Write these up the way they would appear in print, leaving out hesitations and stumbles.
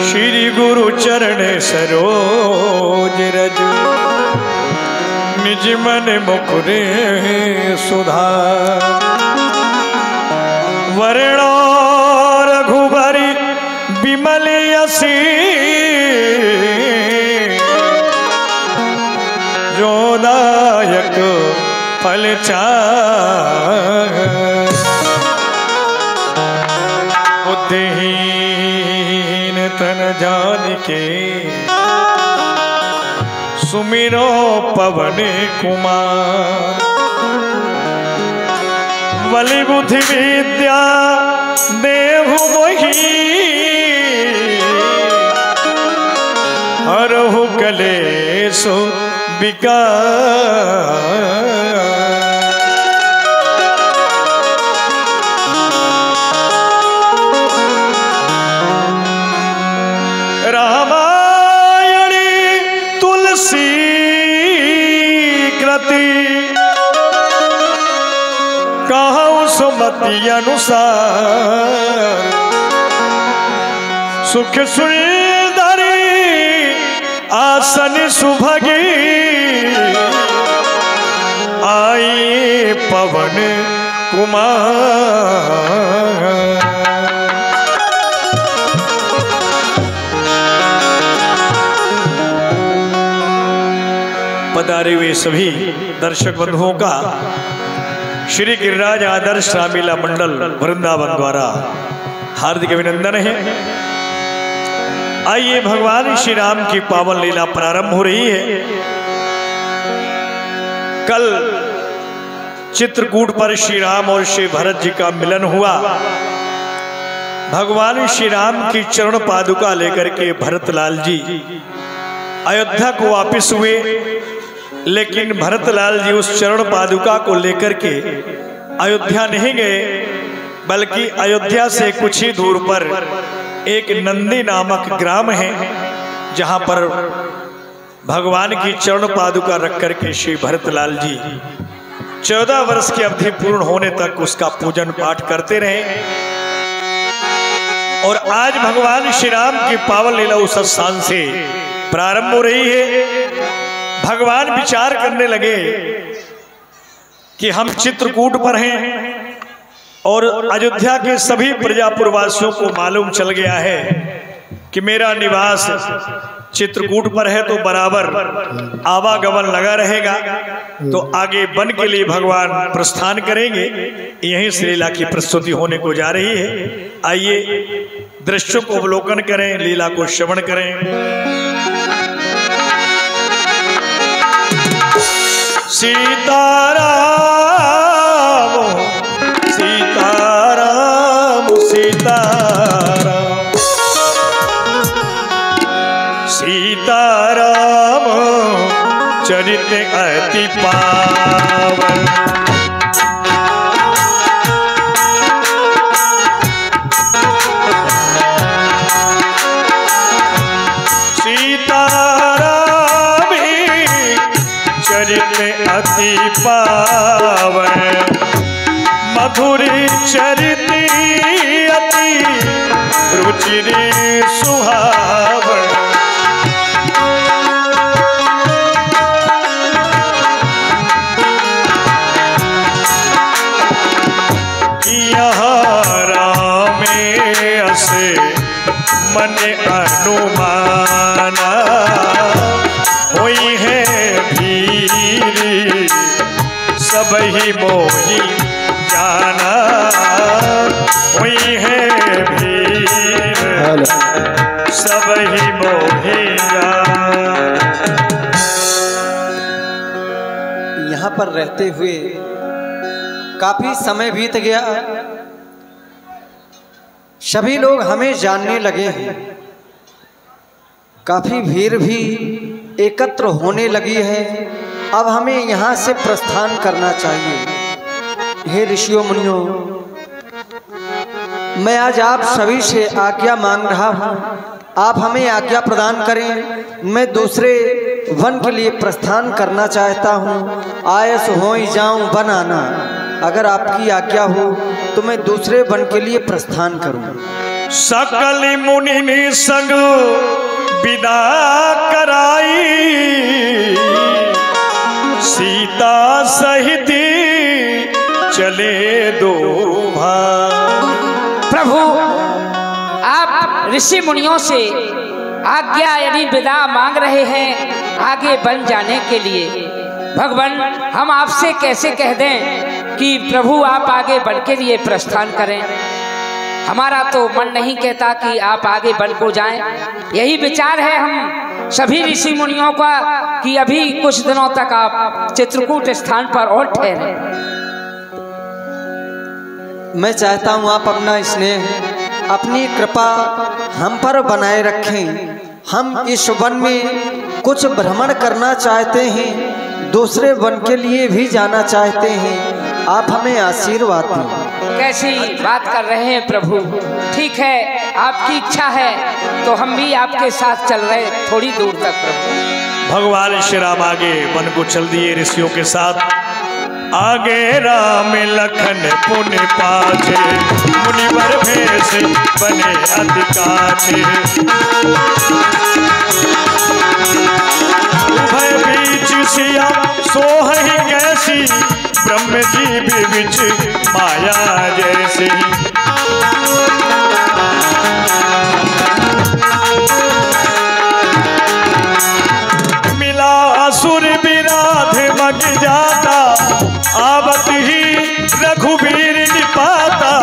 श्री गुरु चरण सरोज रज निज मन मुकुरे सुधार वर्णो रघुबरी विमल यसी जोदायक फल चार बुद्धिहीन तन जान के सुमिरो पवन कुमार बलि बुद्धि विद्या देहु मोहि हरहु कलेशु विकार सुमति अनुसार सुख सुंदरी आसन सुभगी आई पवन कुमार पधारे हुए सभी दर्शक बंधुओं का श्री गिरिराज आदर्श रामलीला मंडल वृंदावन द्वारा हार्दिक अभिनंदन है। आइए भगवान श्री राम की पावन लीला प्रारंभ हो रही है। कल चित्रकूट पर श्री राम और श्री भरत जी का मिलन हुआ। भगवान श्री राम की चरण पादुका लेकर के भरतलाल जी अयोध्या को वापिस हुए, लेकिन भरतलाल जी उस चरण पादुका को लेकर के अयोध्या नहीं गए, बल्कि अयोध्या से कुछ ही दूर पर एक नंदी नामक ग्राम है, जहां पर भगवान की चरण पादुका रख करके श्री भरतलाल जी 14 वर्ष की अवधि पूर्ण होने तक उसका पूजन पाठ करते रहे। और आज भगवान श्री राम की पावन लीला उस स्थान से प्रारंभ हो रही है। भगवान विचार करने लगे कि हम चित्रकूट पर हैं और अयोध्या के सभी प्रजापुरवासियों को मालूम चल गया है कि मेरा निवास चित्रकूट पर है, तो बराबर आवागमन लगा रहेगा। तो आगे वन के लिए भगवान प्रस्थान करेंगे। यहीं से लीला की प्रस्तुति होने को जा रही है। आइए दृश्यों को अवलोकन करें, लीला को श्रवण करें। सीताराम सीताराम सीताराम सीताराम चरित अति पावन अति पावन मधुरी चरित अति रुचिरी सुहावन यहाँ रामे असे मन अनुमाना होई है सब ही मोही जाना हुई है भीड़ सब ही मोही जाना। यहाँ पर रहते हुए काफी समय बीत गया। सभी लोग हमें जानने लगे हैं, काफी भीड़ भी एकत्र होने लगी है। अब हमें यहाँ से प्रस्थान करना चाहिए। हे ऋषियों मुनियों, मैं आज आप सभी से आज्ञा मांग रहा हूँ, आप हमें आज्ञा प्रदान करें। मैं दूसरे वन के लिए प्रस्थान करना चाहता हूँ। आयस हो ही जाऊँ वन आना, अगर आपकी आज्ञा हो तो मैं दूसरे वन के लिए प्रस्थान करूँ। सकल मुनि ने संग विदा कराई, सीता सहित चले दो भाई। प्रभु, आप ऋषि मुनियों से आज्ञा यानी विदा मांग रहे हैं आगे बन जाने के लिए। भगवान, हम आपसे कैसे कह दें कि प्रभु आप आगे बढ़ के लिए प्रस्थान करें। हमारा तो मन नहीं कहता कि आप आगे बढ़ को जाएं। यही विचार है हम सभी ऋषि मुनियों का कि अभी कुछ दिनों तक आप चित्रकूट स्थान पर और ठहरे। मैं चाहता हूँ आप अपना स्नेह, अपनी कृपा हम पर बनाए रखें। हम इस वन में कुछ भ्रमण करना चाहते हैं, दूसरे वन के लिए भी जाना चाहते हैं। आप हमें आशीर्वाद दें। कैसी बात कर रहे हैं प्रभु। ठीक है, आपकी इच्छा है तो हम भी आपके साथ चल रहे थोड़ी दूर तक। प्रभु भगवान श्री राम आगे वन को चल दिए ऋषियों के साथ। आगे राम लखन पुण्य पाछे, मुनिवर भेष बने अधिकाछे। उभय बीच सिया सोहहि कैसी, ब्रह्म जी बिच माया जैसी। मिला असुर विराध मग जाता, आवत ही रघुबीर निपाता,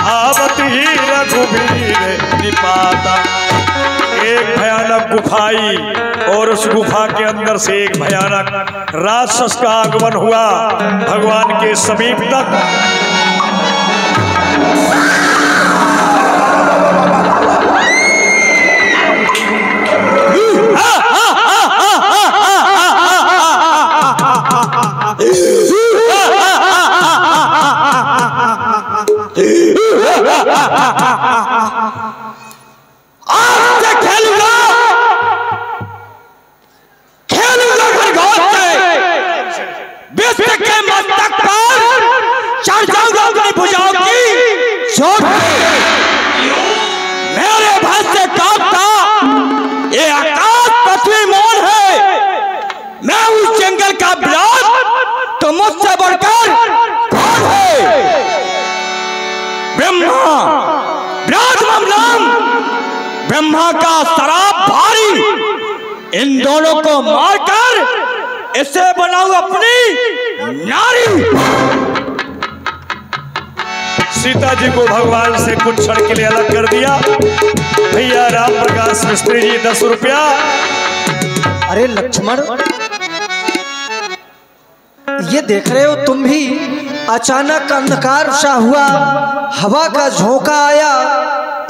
आवत ही रघुबीर निपाता। एक भयानक गुफाई और उस गुफा के अंदर से एक भयानक राक्षस का आगमन हुआ भगवान के समीप तक। आज खेलूंगा खरगोश से, विश्व के मस्तक पर चढ़ जाऊंगा अपनी भुजाओं की चोट पे। मेरे भय से कांपता ये आकाश पृथ्वी मौन है। मैं उस जंगल का विराट तो मुझसे बढ़कर कौन है? ब्रह्मा विराट ममलाम, ब्रह्मा का शराब भारी। इन दोनों को मारकर इसे बनाऊं अपनी नारी। सीता जी को भगवान से कुछ क्षण के लिए अलग कर दिया। भैया राम प्रकाश मिस्त्री जी 10 रुपया। अरे लक्ष्मण, ये देख रहे हो तुम भी, अचानक अंधकार सा हुआ, हवा का झोंका आया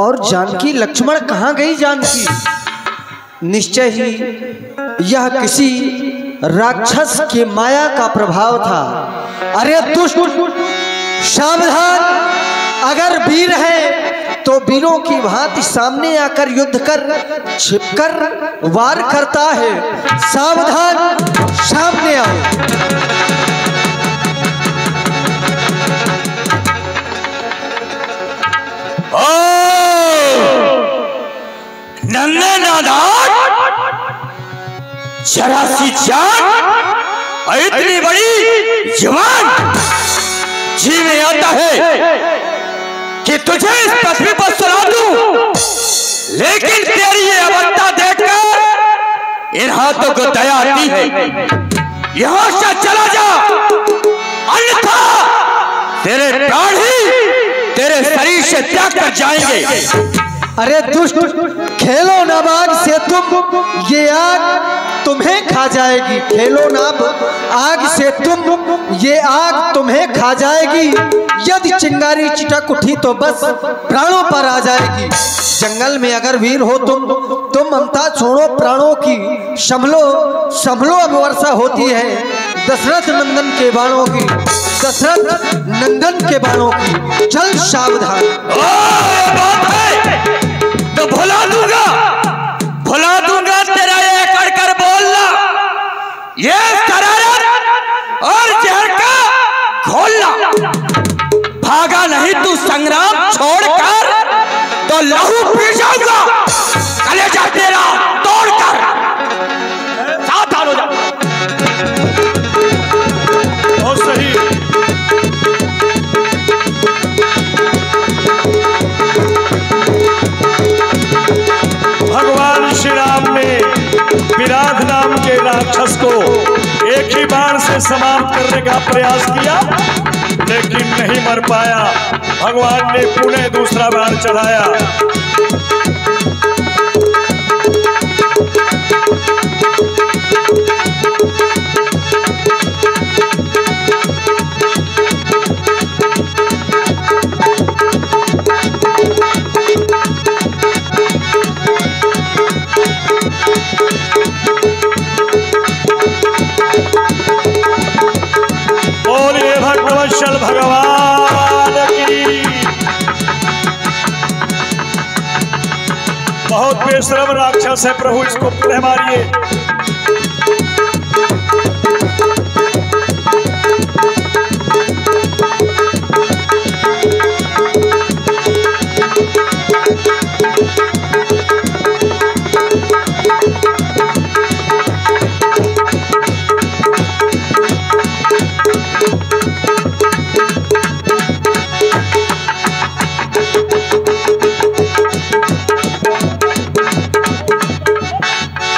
और जानकी, लक्ष्मण कहाँ गई जानकी? निश्चय ही यह किसी राक्षस की माया का प्रभाव था। अरे दुष्ट, सावधान, अगर वीर है तो वीरों की भांति सामने आकर युद्ध कर छिपकर वार करता है। सावधान, सामने आओ। नन्हे नादान, जरा सी जान और इतनी बड़ी जवान, जी में आता है कि तुझे इस पृथ्वी पर सुला दूं, लेकिन तेरी ये अवस्था देखकर इन हाथों को दया आती है। यहां से चला जा, अन्यथा तेरे प्राण ही तेरे शरीर से त्याग कर जाएंगे। अरे दुष्ट, खेलो नाबाग से तुम, ये आग तुम्हें खा जाएगी। खेलो नाब, आग से तुम, ये आग तुम्हें खा जाएगी। यदि चिंगारी चिटक उठी तो बस प्राणों पर आ जाएगी। जंगल में अगर वीर हो तुम ममता छोड़ो प्राणों की, संभलो संभलो अब वर्षा होती है। दशरथ नंदन के बाणों की, दशरथ नंदन के बाणों की, चल सावधान। बात है तो भुला दूंगा तेरा ये कर कर बोलना, ये शरारत और जहर का घोलना। भागा नहीं तू संग्राम छोड़कर तो लहू पी जाऊंगा, कलेजा तेरा तोड़कर। सावधान हो जा। बहुत सही। भगवान श्री राम ने विराट नाम के राक्षस को एक ही बार से समाप्त करने का प्रयास किया, लेकिन नहीं मर पाया। भगवान ने पुनः दूसरा बार चढ़ाया। बोलिए भक्तवत्सल भगवान की। बहुत बेशरम राक्षस है प्रभु, इसको पुनः मारिए।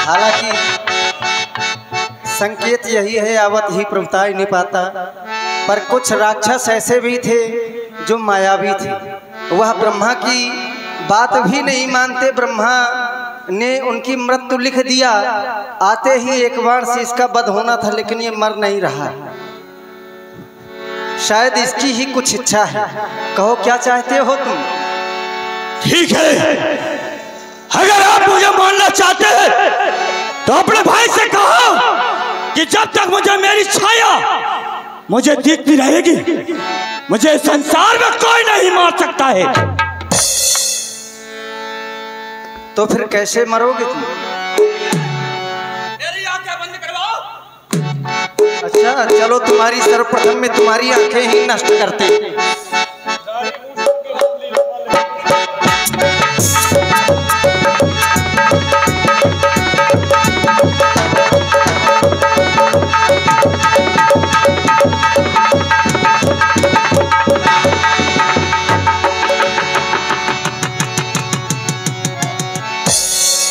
हालांकि संकेत यही है, आवत ही प्रभुता ही नहीं पाता, पर कुछ राक्षस ऐसे भी थे जो मायावी थे। वह ब्रह्मा की बात भी नहीं मानते। ब्रह्मा ने उनकी मृत्यु लिख दिया, आते ही एक बार से इसका वध होना था, लेकिन ये मर नहीं रहा। शायद इसकी ही कुछ इच्छा है। कहो क्या चाहते हो तुम? ठीक है, अगर आप मुझे मानना चाहते हैं तो अपने भाई से कहो कि जब तक मुझे मेरी छाया मुझे दिखती रहेगी, मुझे संसार में कोई नहीं मार सकता है। तो फिर कैसे मरोगे तुम? मेरी आंखें बंद करवाओ। अच्छा चलो, तुम्हारी सर्वप्रथम में तुम्हारी आंखें ही नष्ट करते।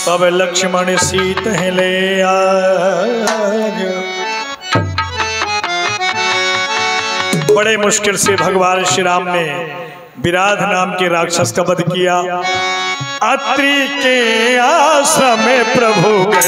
तब लक्ष्मण सीत ले आज। बड़े मुश्किल से भगवान श्री राम ने विराट नाम के राक्षस का वध किया। अत्रि के आश्रम में प्रभु गए,